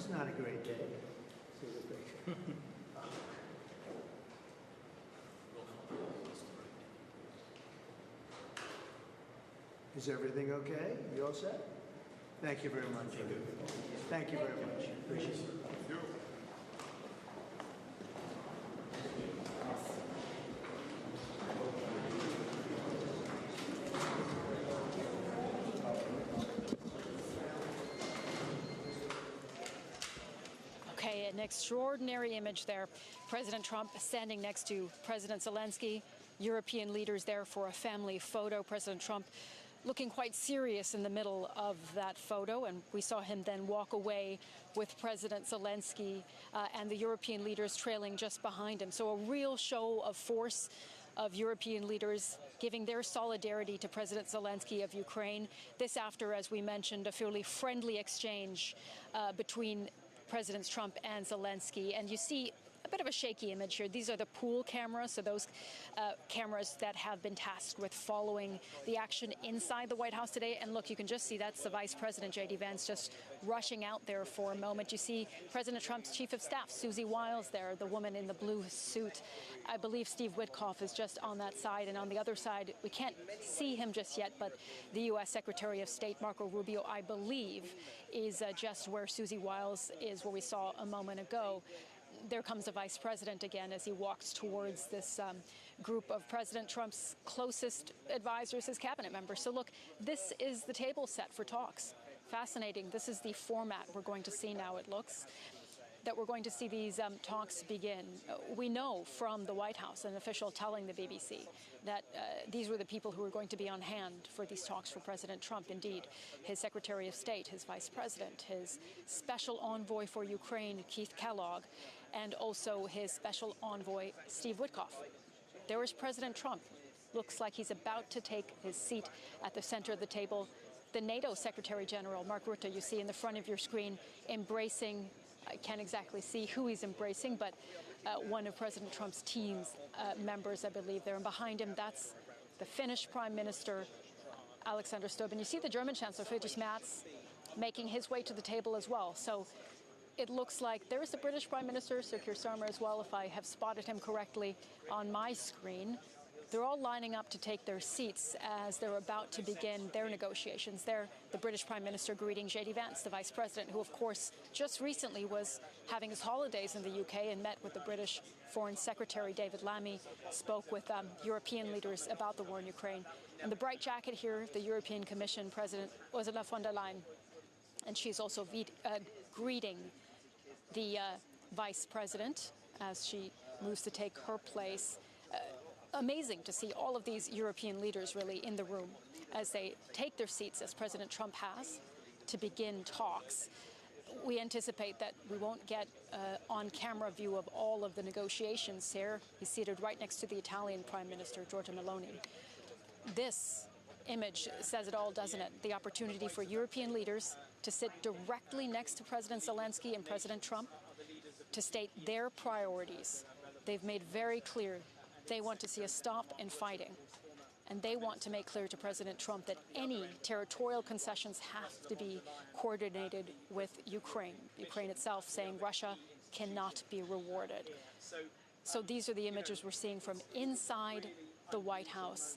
It's not a great day. See the picture. Is everything okay? You all set? Thank you very much. Thank you very much. Appreciate it. Okay, an extraordinary image there. President Trump standing next to President Zelensky, European leaders there for a family photo. President Trump looking quite serious in the middle of that photo, and we saw him then walk away with President Zelensky and the European leaders trailing just behind him. So a real show of force of European leaders giving their solidarity to President Zelensky of Ukraine. This after, as we mentioned, a fairly friendly exchange between Presidents Trump and Zelensky. And you see a bit of a shaky image here. These are the pool cameras, so those cameras that have been tasked with following the action inside the White House today. And look, you can just see that's the Vice President, J.D. Vance, just rushing out there for a moment. You see President Trump's Chief of Staff, Susie Wiles, there, the woman in the blue suit. I believe Steve Witkoff is just on that side. And on the other side, we can't see him just yet, but the U.S. Secretary of State, Marco Rubio, I believe, is just where Susie Wiles is, where we saw a moment ago. There comes the vice president again as he walks towards this group of President Trump's closest advisors, his cabinet members. So look, this is the table set for talks. Fascinating. This is the format we're going to see now, it looks, that we're going to see these talks begin. We know from the White House, an official telling the BBC, that these were the people who were going to be on hand for these talks for President Trump. Indeed, his Secretary of State, his Vice President, his Special Envoy for Ukraine, Keith Kellogg, and also his Special Envoy, Steve Witkoff. There is President Trump. Looks like he's about to take his seat at the center of the table. The NATO Secretary General, Mark Rutte, you see in the front of your screen, embracing, I can't exactly see who he's embracing, but one of President Trump's team's members, I believe, there. And behind him, that's the Finnish Prime Minister, Alexander Stubb. And you see the German Chancellor, Friedrich Merz, making his way to the table as well. So it looks like there's the British Prime Minister, Sir Keir Starmer, as well, if I have spotted him correctly on my screen. They're all lining up to take their seats as they're about to begin their negotiations. There, the British Prime Minister greeting J.D. Vance, the Vice President, who, of course, just recently was having his holidays in the UK and met with the British Foreign Secretary, David Lammy, spoke with European leaders about the war in Ukraine. And the bright jacket here, the European Commission President, Ursula von der Leyen. And she's also greeting the Vice President as she moves to take her place. Amazing to see all of these European leaders really in the room as they take their seats, as President Trump has, to begin talks. We anticipate that we won't get on-camera view of all of the negotiations here. He's seated right next to the Italian Prime Minister, Giorgia Meloni. This image says it all, doesn't it? The opportunity for European leaders to sit directly next to President Zelensky and President Trump to state their priorities. They've made very clear they want to see a stop in fighting. And they want to make clear to President Trump that any territorial concessions have to be coordinated with Ukraine. Ukraine itself saying Russia cannot be rewarded. So these are the images we're seeing from inside the White House.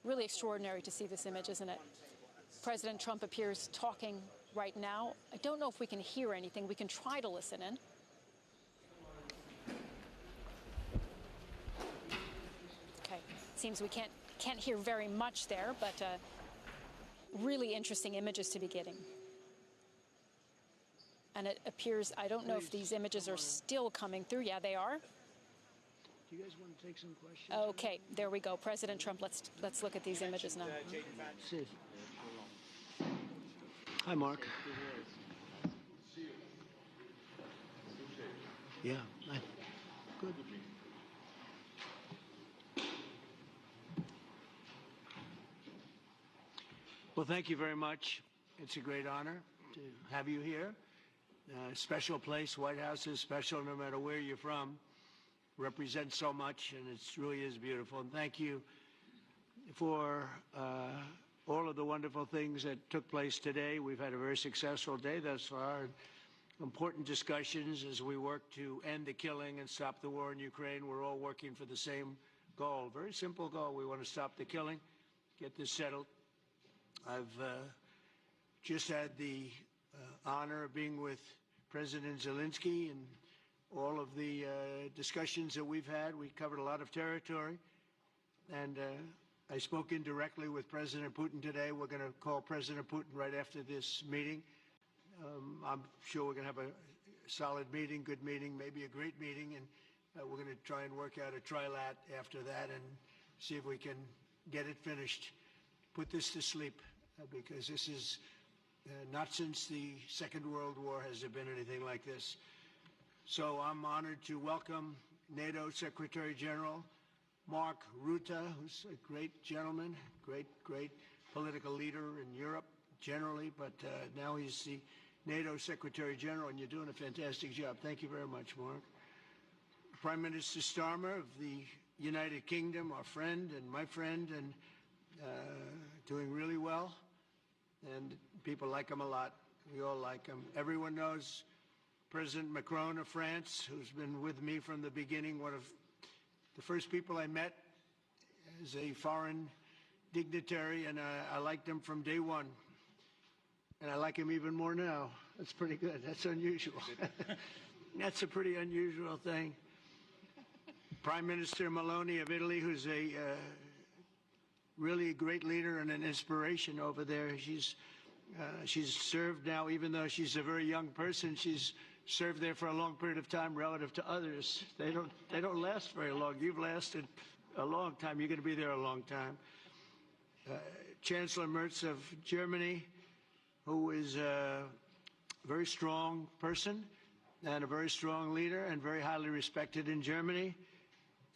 Really extraordinary to see this image, isn't it? President Trump appears talking right now. I don't know if we can hear anything. We can try to listen in. Okay, seems we can't hear very much there, but really interesting images to be getting. And it appears, I don't know if these images are still coming through. Yeah, they are. Do you guys want to take some questions? Okay, there we go. President Trump, let's look at these images now. Hi, Mark. Yeah, good. Well, thank you very much. It's a great honor to have you here. Special place. White House is special no matter where you're from. Represents so much, and it really is beautiful. And thank you for all of the wonderful things that took place today. We've had a very successful day thus far. important discussions as we work to end the killing and stop the war in Ukraine. We're all working for the same goal, very simple goal. We want to stop the killing, get this settled. I've just had the honor of being with President Zelensky and all of the discussions that we've had. We covered a lot of territory, and I spoke indirectly with President Putin today. We're going to call President Putin right after this meeting. I'm sure we're going to have a solid meeting, good meeting, maybe a great meeting, and we're going to try and work out a trilat after that and see if we can get it finished, put this to sleep, because this is not since the Second World War has there been anything like this. So I'm honored to welcome NATO Secretary General Mark Rutte, who's a great gentleman, great political leader in Europe generally, but now he's the NATO Secretary General, and you're doing a fantastic job. Thank you very much, Mark. Prime Minister Starmer of the United Kingdom, our friend and my friend, and doing really well, and people like him a lot. We all like him. Everyone knows President Macron of France, who's been with me from the beginning, one of the first people I met as a foreign dignitary, and I liked him from day one. And I like him even more now. That's pretty good. That's unusual. That's a pretty unusual thing. Prime Minister Meloni of Italy, who's a really a great leader and an inspiration over there. She's served now, even though she's a very young person, she's served there for a long period of time relative to others. They don't last very long. You've lasted a long time. You're going to be there a long time. Chancellor Merz of Germany, who is a very strong person and a very strong leader and very highly respected in Germany.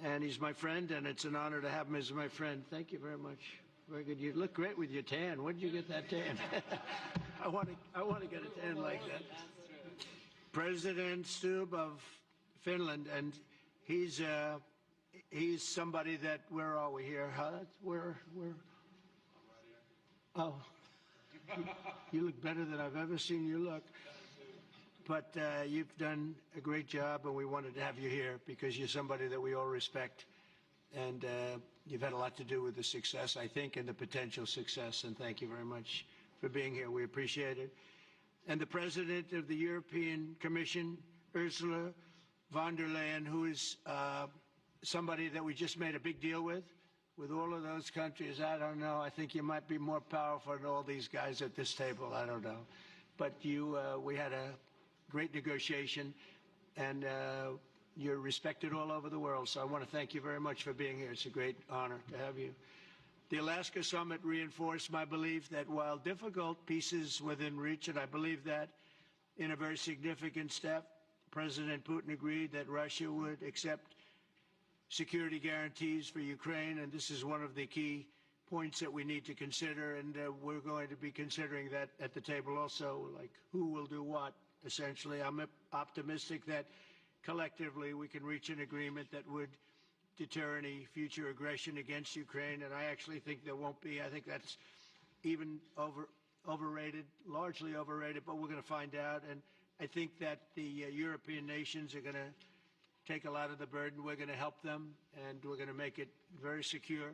And he's my friend, and it's an honor to have him as my friend. Thank you very much. Very good. You look great with your tan. Where did you get that tan? I want to get a tan like that. President Stubb of Finland, and he's somebody that, where are we here? Where? Oh. You look better than I've ever seen you look. But you've done a great job, and we wanted to have you here because you're somebody that we all respect. And you've had a lot to do with the success, I think, and the potential success. And thank you very much for being here. We appreciate it. And the President of the European Commission, Ursula von der Leyen, who is somebody that we just made a big deal with all of those countries. I don't know. I think you might be more powerful than all these guys at this table. I don't know. But we had a great negotiation, and you're respected all over the world. So I want to thank you very much for being here. It's a great honor to have you. The Alaska Summit reinforced my belief that while difficult, peace is within reach, and I believe that in a very significant step, President Putin agreed that Russia would accept security guarantees for Ukraine, and this is one of the key points that we need to consider, and we're going to be considering that at the table also, like who will do what, essentially. I'm optimistic that collectively we can reach an agreement that would deter any future aggression against Ukraine, and I actually think there won't be. I think that's even overrated, largely overrated, but we're going to find out, and I think that the European nations are going to take a lot of the burden. We're going to help them, and we're going to make it very secure.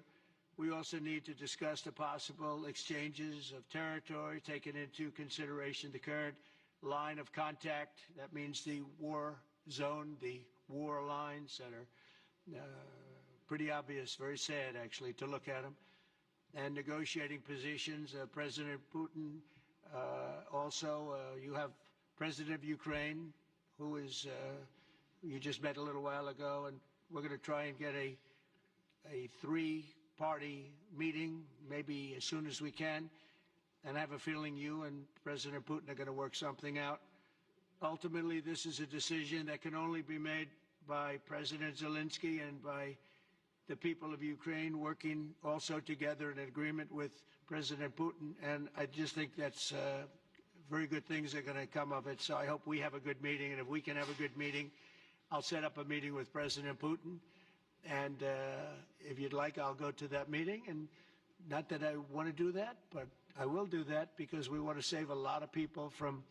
We also need to discuss the possible exchanges of territory, taking into consideration the current line of contact. That means the war zone, the war lines that are pretty obvious, very sad, actually, to look at them. And negotiating positions. President Putin, also, you have President of Ukraine, who is you just met a little while ago, and we're going to try and get a three-party meeting, maybe as soon as we can. And I have a feeling you and President Putin are going to work something out. Ultimately, this is a decision that can only be made by President Zelensky and by the people of Ukraine working also together in agreement with President Putin. And I just think that's very good things are going to come of it. So I hope we have a good meeting. And if we can have a good meeting, I'll set up a meeting with President Putin. And if you'd like, I'll go to that meeting. And not that I want to do that, but I will do that because we want to save a lot of people from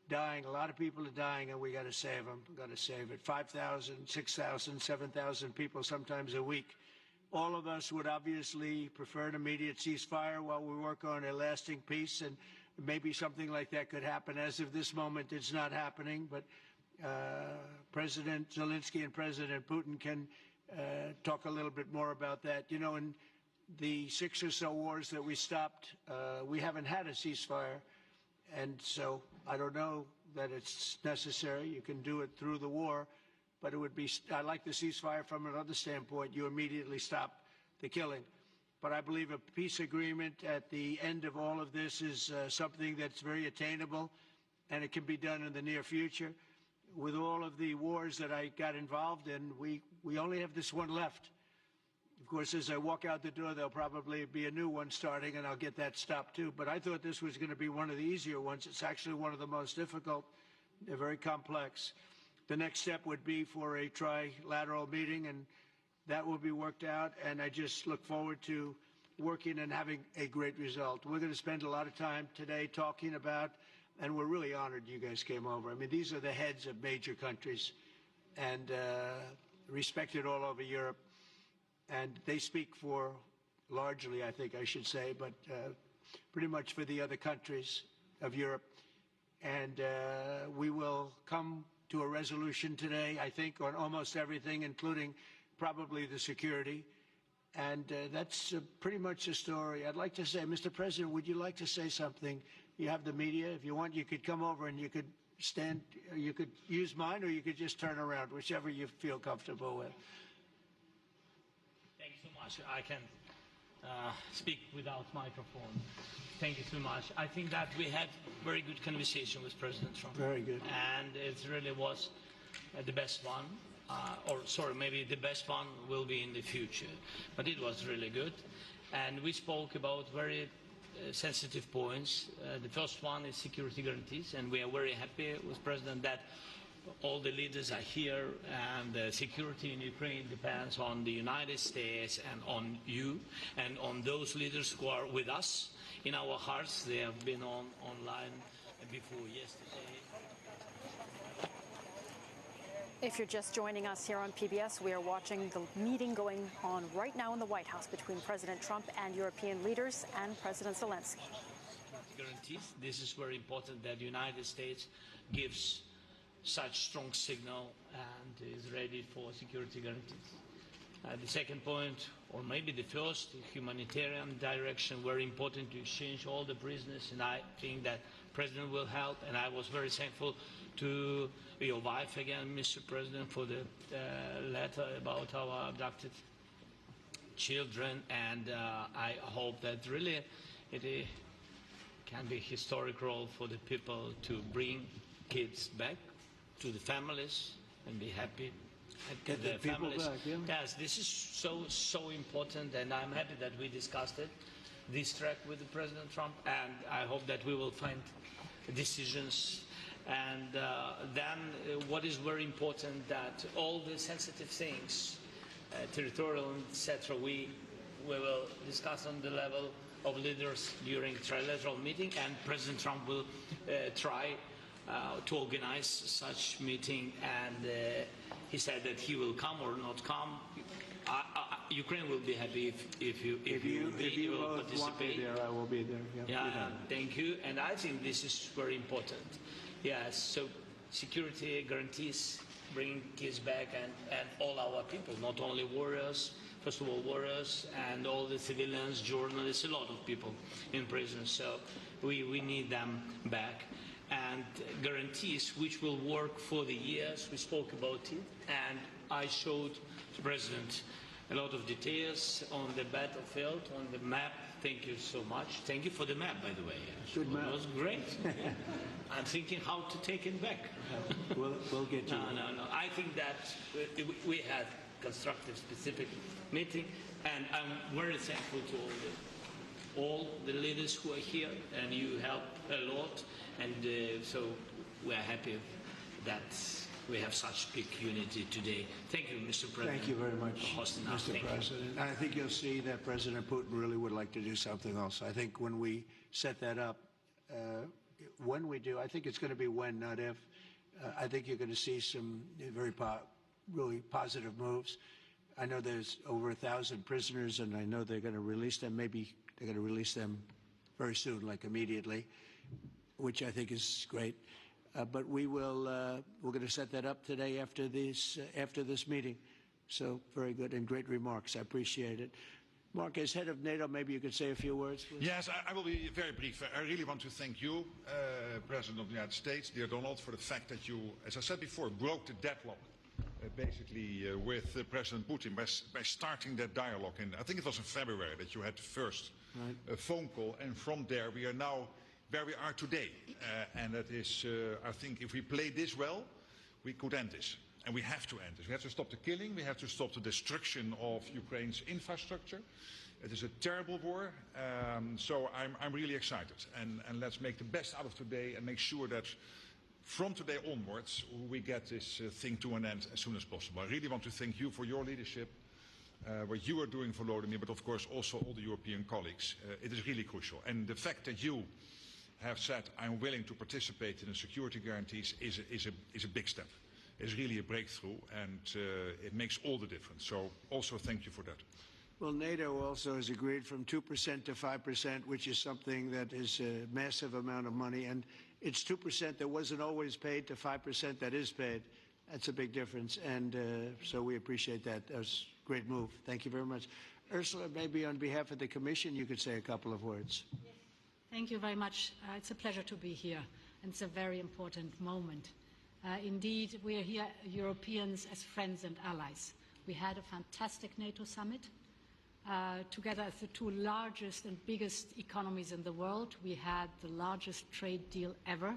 dying. A lot of people are dying, and we got to save them. We got to save it. 5,000, 6,000, 7,000 people sometimes a week. All of us would obviously prefer an immediate ceasefire while we work on a lasting peace, and maybe something like that could happen. As of this moment, it's not happening, but President Zelensky and President Putin can talk a little bit more about that. You know, in the 6 or so wars that we stopped, we haven't had a ceasefire, and so I don't know that it's necessary. You can do it through the war, but it would be, I like the ceasefire from another standpoint. You immediately stop the killing. But I believe a peace agreement at the end of all of this is something that's very attainable, and it can be done in the near future. With all of the wars that I got involved in, we only have this one left. Of course, as I walk out the door, there'll probably be a new one starting, and I'll get that stopped too. But I thought this was going to be one of the easier ones. It's actually one of the most difficult. They're very complex. The next step would be for a trilateral meeting, and that will be worked out. And I just look forward to working and having a great result. We're going to spend a lot of time today talking about, and we're really honored you guys came over. I mean, these are the heads of major countries and respected all over Europe. And they speak for, largely, I think I should say, but pretty much for the other countries of Europe. And we will come to a resolution today, I think, on almost everything, including probably the security. And that's pretty much the story. I'd like to say, Mr. President, would you like to say something? You have the media. If you want, you could come over and you could stand, you could use mine, or you could just turn around, whichever you feel comfortable with. Thank you so much. I can speak without microphone. Thank you so much. I think that we had very good conversation with President Trump. Very good. And it really was the best one. Or sorry, maybe the best one will be in the future. But it was really good. And we spoke about very sensitive points. The first one is security guarantees. And we are very happy with President that all the leaders are here, and the security in Ukraine depends on the United States and on you and on those leaders who are with us in our hearts. They have been online before yesterday. If you're just joining us here on PBS, we are watching the meeting going on right now in the White House between President Trump and European leaders and President Zelensky. Guarantees. This is very important that the United States gives such strong signal and is ready for security guarantees. The second point, or maybe the first, humanitarian direction, very important to exchange all the prisoners, and I think that President will help, and I was very thankful to your wife again, Mr. President, for the letter about our abducted children, and I hope that really it can be a historic role for the people to bring kids back to the families and be happy. Get the people back, yeah. Yes, this is so important, and I'm happy that we discussed it, this track with the President Trump, and I hope that we will find decisions. And then what is very important, that all the sensitive things, territorial, etc., we will discuss on the level of leaders during trilateral meeting, and President Trump will try to organize such meeting, and he said that he will come or not come. Ukraine will be happy if you will participate. Want me there, I will be there. Yeah, thank you. And I think this is very important. Yes, so security guarantees, bring kids back, and all our people, not only warriors, first of all warriors, and all the civilians, journalists, a lot of people in prison. So we need them back. And guarantees which will work for the years. We spoke about it, and I showed the President a lot of details on the battlefield, on the map. Thank you so much. Thank you for the map, by the way. Good map. It was great. I'm thinking how to take it back. We'll get you. No. I think that we had constructive, specific meeting, and I'm very thankful to all the leaders who are here, and you help a lot. And so we are happy that we have such big unity today. Thank you, Mr. President. Thank you very much, for hosting us. Mr. President. And I think you'll see that President Putin really would like to do something else. I think when we set that up, when we do, I think it's going to be when, not if. I think you're going to see some really positive moves. I know there's over 1,000 prisoners, and I know they're going to release them. Maybe they're going to release them very soon, like immediately, which I think is great. But we're going to set that up today after this meeting. So very good and great remarks. I appreciate it. Mark, as head of NATO, maybe you could say a few words, please. Yes, I will be very brief. I really want to thank you, President of the United States, dear Donald, for the fact that you, as I said before, broke the deadlock, basically, with President Putin by starting that dialogue. And I think it was in February that you had the first phone call, and from there we are now where we are today. And that is, I think, if we play this well, we could end this. And we have to end this. We have to stop the killing. We have to stop the destruction of Ukraine's infrastructure. It is a terrible war. So I'm really excited. And let's make the best out of today and make sure that from today onwards we get this thing to an end as soon as possible. I really want to thank you for your leadership, what you are doing for Volodymyr, but of course also all the European colleagues. It is really crucial. And the fact that you have said I'm willing to participate in the security guarantees is a big step. Is really a breakthrough, and it makes all the difference. So also thank you for that. Well, NATO also has agreed from 2% to 5%, which is something that is a massive amount of money. And it's 2% that wasn't always paid to 5% that is paid. That's a big difference. And so we appreciate that. That was a great move. Thank you very much. Ursula, maybe on behalf of the Commission, you could say a couple of words. Yes. Thank you very much. It's a pleasure to be here. And it's a very important moment. Indeed, we are here, Europeans, as friends and allies. We had a fantastic NATO summit. Together as the two largest and biggest economies in the world, we had the largest trade deal ever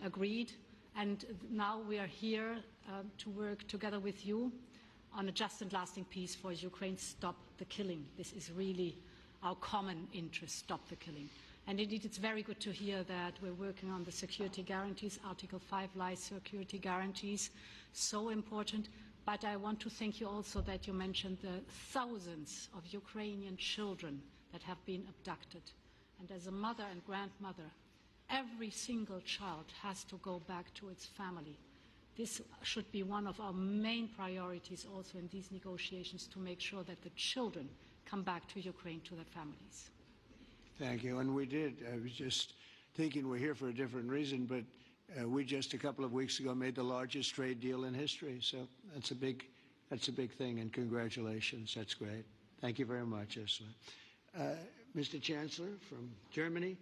agreed. And now we are here to work together with you on a just and lasting peace for Ukraine. Stop the killing. This is really our common interest, stop the killing. And indeed, it's very good to hear that we're working on the security guarantees, Article 5 lies security guarantees, so important. But I want to thank you also that you mentioned the thousands of Ukrainian children that have been abducted. And as a mother and grandmother, every single child has to go back to its family. This should be one of our main priorities also in these negotiations, to make sure that the children come back to Ukraine, to their families. Thank you. And we did. I was just thinking we're here for a different reason, but we just a couple of weeks ago made the largest trade deal in history. So that's a big thing, and congratulations. That's great. Thank you very much, Ursula. Mr. Chancellor from Germany,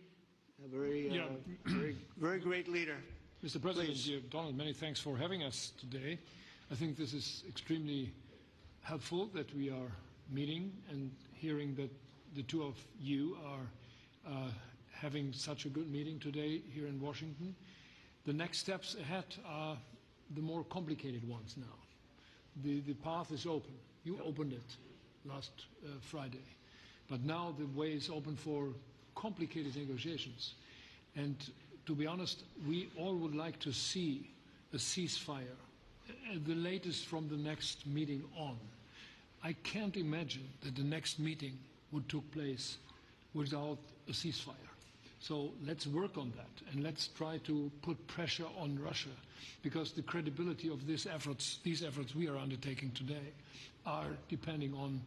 a very great leader. Mr. President, dear Donald, many thanks for having us today. I think this is extremely helpful that we are meeting and hearing that the two of you are having such a good meeting today here in Washington. The next steps ahead are the more complicated ones now. The path is open. You opened it last Friday. But now the way is open for complicated negotiations. And to be honest, we all would like to see a ceasefire, the latest from the next meeting on. I can't imagine that the next meeting would take place without a ceasefire. So let's work on that, and let's try to put pressure on Russia, because the credibility of these efforts we are undertaking today are depending on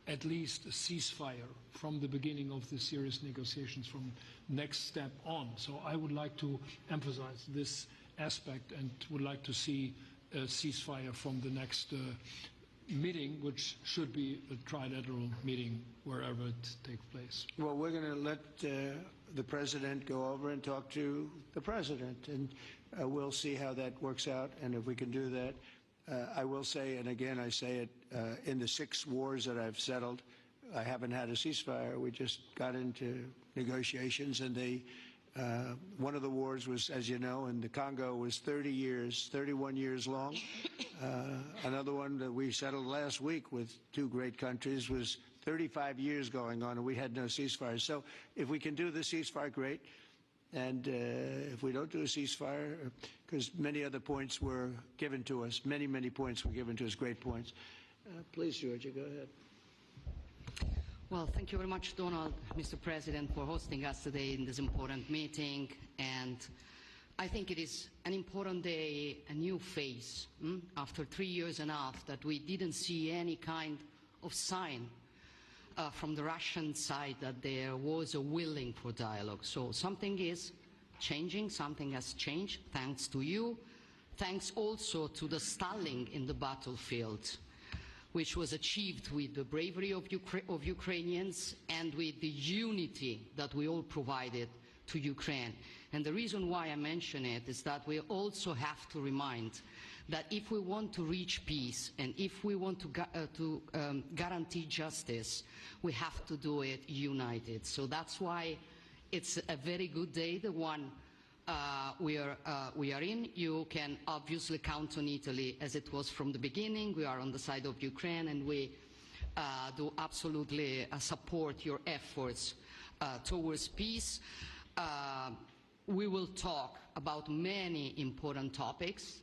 at least a ceasefire from the beginning of the serious negotiations from next step on. So I would like to emphasize this aspect and would like to see a ceasefire from the next meeting, which should be a trilateral meeting wherever it takes place. Well, we're going to let the President go over and talk to the President, and we'll see how that works out, and if we can do that. I will say, and again I say it, in the 6 wars that I've settled, I haven't had a ceasefire. We just got into negotiations, and one of the wars was, as you know, in the Congo was 31 years long. Another one that we settled last week with 2 great countries was 35 years going on, and we had no ceasefire. So if we can do the ceasefire, great. And if we don't do a ceasefire, because many other points were given to us, many points were given to us, great points. Please, Georgia, go ahead. Well, thank you very much, Donald, Mr. President, for hosting us today in this important meeting. And I think it is an important day, a new phase, after 3 years and a half that we didn't see any kind of sign from the Russian side that there was a willing for dialogue. So something is changing, something has changed, thanks to you. Thanks also to the stalling in the battlefield, which was achieved with the bravery of Ukrainians and with the unity that we all provided to Ukraine. And the reason why I mention it is that we also have to remind that if we want to reach peace and if we want to guarantee justice, we have to do it united. So that's why it's a very good day, the one we are in. You can obviously count on Italy as it was from the beginning. We are on the side of Ukraine, and we do absolutely support your efforts towards peace. We will talk about many important topics.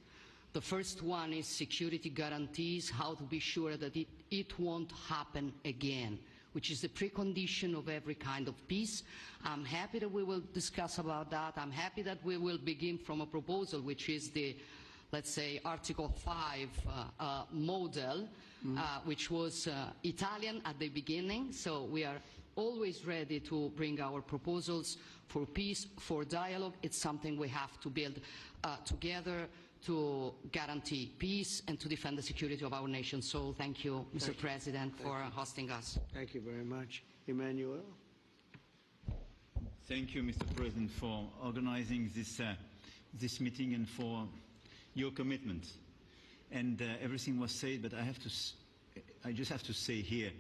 The first one is security guarantees, how to be sure that it won't happen again, which is the precondition of every kind of peace. I'm happy that we will discuss about that. I'm happy that we will begin from a proposal which is the, let's say, Article 5 model, which was Italian at the beginning. So we are always ready to bring our proposals for peace, for dialogue. It's something we have to build together to guarantee peace and to defend the security of our nation. So thank you, Mr. President, for hosting us. Thank you very much. Emmanuel? Thank you, Mr. President, for organizing this meeting and for your commitment. And everything was said, but I just have to say here,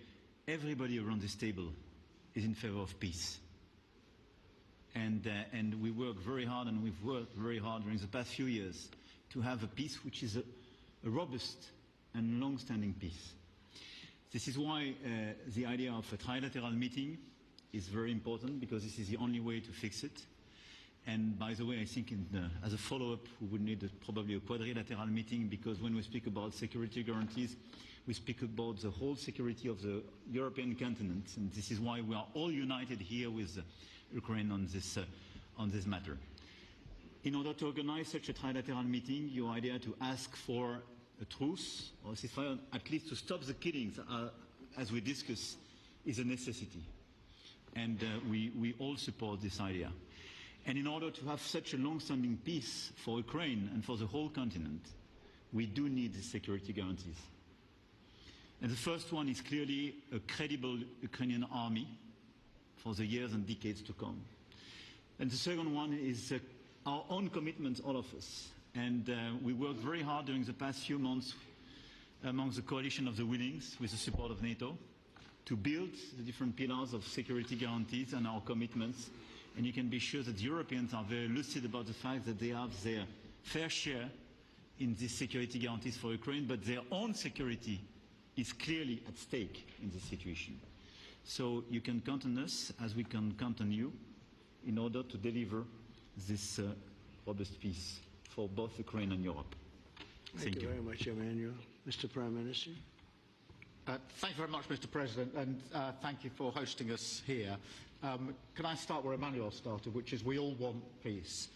everybody around this table is in favor of peace. And we work very hard, and we've worked very hard during the past few years to have a peace which is a robust and long-standing peace. This is why the idea of a trilateral meeting is very important, because this is the only way to fix it. And by the way, I think as a follow-up, we would need probably a quadrilateral meeting, because when we speak about security guarantees, we speak about the whole security of the European continent. And this is why we are all united here with Ukraine on this matter. In order to organize such a trilateral meeting, your idea to ask for a truce or a ceasefire, at least to stop the killings, as we discussed, is a necessity. And we all support this idea. And in order to have such a long-standing peace for Ukraine and for the whole continent, we do need the security guarantees. And the first one is clearly a credible Ukrainian army for the years and decades to come. And the second one is our own commitment, all of us. And we worked very hard during the past few months among the coalition of the willings, with the support of NATO, to build the different pillars of security guarantees and our commitments. And you can be sure that the Europeans are very lucid about the fact that they have their fair share in these security guarantees for Ukraine, but their own security is clearly at stake in this situation. So you can count on us, as we can count on you, in order to deliver this robust peace for both Ukraine and Europe. Thank you very much, Emmanuel. Mr. Prime Minister? Thank you very much, Mr. President, and thank you for hosting us here. Can I start where Emmanuel started, which is we all want peace.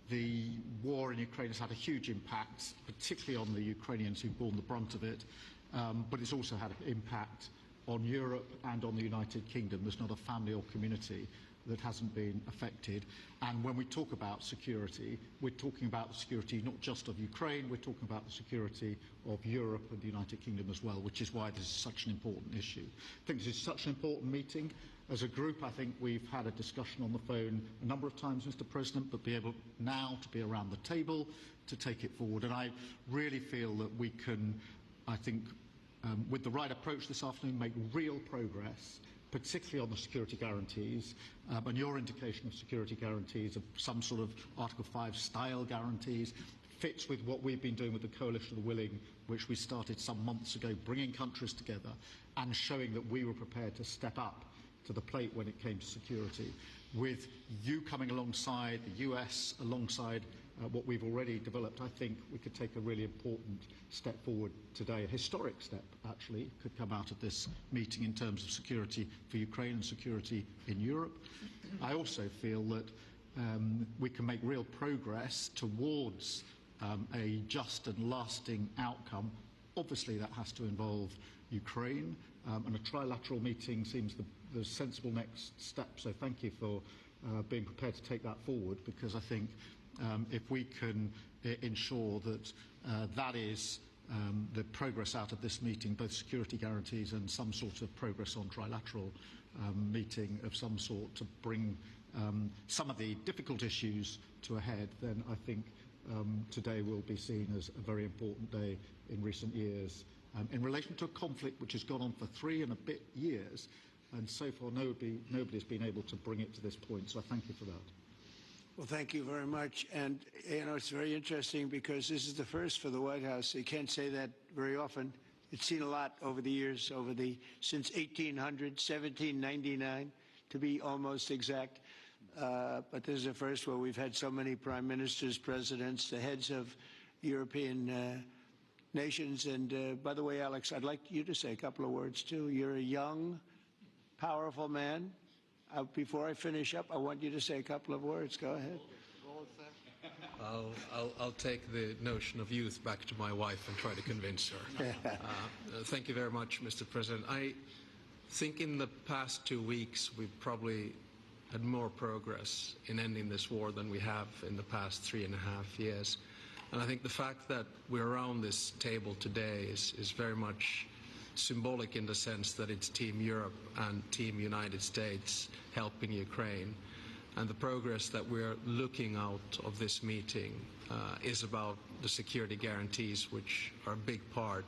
The war in Ukraine has had a huge impact, particularly on the Ukrainians who've borne the brunt of it, but it's also had an impact on Europe and on the United Kingdom. There's not a family or community that hasn't been affected. And when we talk about security, we're talking about the security not just of Ukraine, we're talking about the security of Europe and the United Kingdom as well, which is why this is such an important issue. I think this is such an important meeting. As a group, I think we've had a discussion on the phone a number of times, Mr. President, but be able now to be around the table to take it forward. And I really feel that we can, I think, with the right approach this afternoon, make real progress, particularly on the security guarantees, and your indication of security guarantees of some sort of Article 5 style guarantees fits with what we've been doing with the Coalition of the Willing, which we started some months ago, bringing countries together and showing that we were prepared to step up to the plate when it came to security, with you coming alongside, the US alongside what we've already developed, I think we could take a really important step forward today, a historic step actually, could come out of this meeting in terms of security for Ukraine and security in Europe. I also feel that we can make real progress towards a just and lasting outcome. Obviously that has to involve Ukraine, and a trilateral meeting seems the sensible next step, so thank you for being prepared to take that forward, because I think if we can ensure that that is the progress out of this meeting, both security guarantees and some sort of progress on trilateral meeting of some sort to bring some of the difficult issues to a head, then I think today will be seen as a very important day in recent years in relation to a conflict which has gone on for 3 and a bit years, and so far nobody's been able to bring it to this point, so I thank you for that. Well, thank you very much. And, you know, it's very interesting because this is the first for the White House. You can't say that very often. It's seen a lot over the years, since 1800, 1799, to be almost exact. But this is the first where we've had so many prime ministers, presidents, the heads of European nations. And by the way, Alex, I'd like you to say a couple of words, too. You're a young, powerful man. Before I finish up, I want you to say a couple of words. Go ahead. I'll take the notion of youth back to my wife and try to convince her. Thank you very much, Mr. President. I think in the past 2 weeks we've probably had more progress in ending this war than we have in the past 3.5 years. And I think the fact that we're around this table today is very much symbolic in the sense that it's Team Europe and Team United States helping Ukraine. And the progress that we're looking out of this meeting is about the security guarantees, which are a big part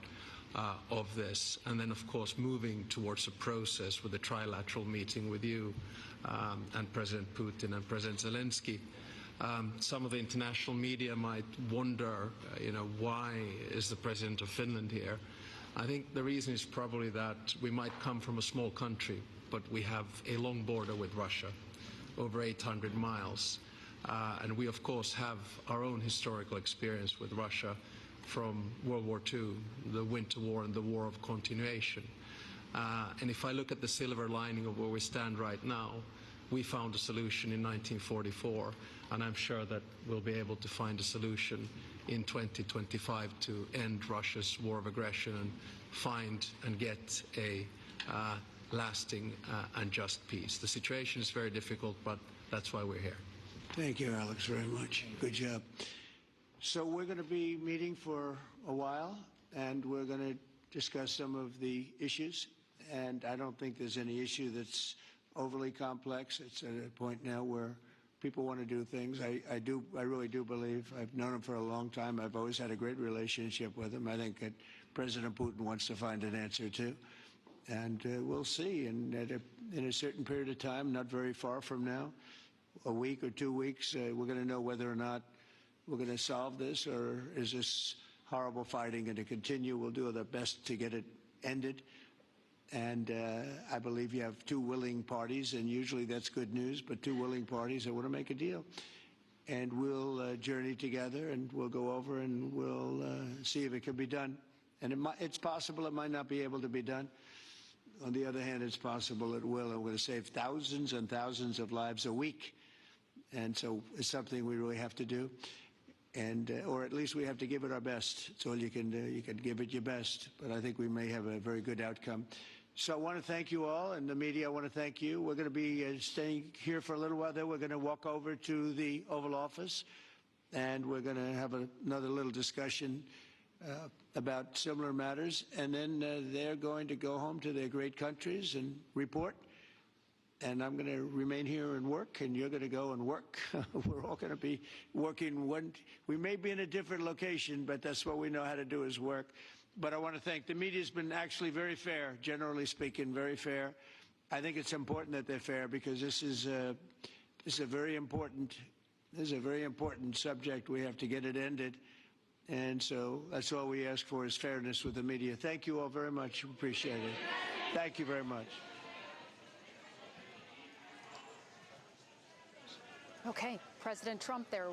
of this. And then, of course, moving towards a process with a trilateral meeting with you and President Putin and President Zelensky. Some of the international media might wonder, why is the President of Finland here? I think the reason is probably that we might come from a small country, but we have a long border with Russia, over 800 miles. And we, of course, have our own historical experience with Russia from World War II, the Winter War and the War of Continuation. And if I look at the silver lining of where we stand right now, we found a solution in 1944, and I'm sure that we'll be able to find a solution in 2025 to end Russia's war of aggression and find and get a lasting and just peace. The situation is very difficult, but that's why we're here. Thank you, Alex, very much. Good job. So we're going to be meeting for a while, and we're going to discuss some of the issues. And I don't think there's any issue that's overly complex. It's at a point now where people want to do things. I really do believe. I've known him for a long time. I've always had a great relationship with him. I think that President Putin wants to find an answer too. And we'll see. And in a certain period of time, not very far from now, a week or 2 weeks, we're going to know whether or not we're going to solve this, or is this horrible fighting going to continue. We'll do our best to get it ended. And I believe you have 2 willing parties, and usually that's good news, but 2 willing parties that want to make a deal. And we'll journey together, and we'll go over, and we'll see if it can be done. And it's possible it might not be able to be done. On the other hand, it's possible it will, and we're going to save thousands and thousands of lives a week. And so it's something we really have to do. And, or at least we have to give it our best. It's all you can do. You can give it your best. But I think we may have a very good outcome. So I want to thank you all, and the media, I want to thank you. We're going to be staying here for a little while. Then we're going to walk over to the Oval Office, and we're going to have another little discussion about similar matters. And then they're going to go home to their great countries and report. And I'm going to remain here and work, and you're going to go and work. We're all going to be working. We may be in a different location, but that's what we know how to do, is work. But I want to thank the media. Has been actually very fair, generally speaking, very fair. I think it's important that they're fair, because this is a very important subject. We have to get it ended, and so that's all we ask for, is fairness with the media. Thank you all very much. Appreciate it. Thank you very much. Okay, President Trump there.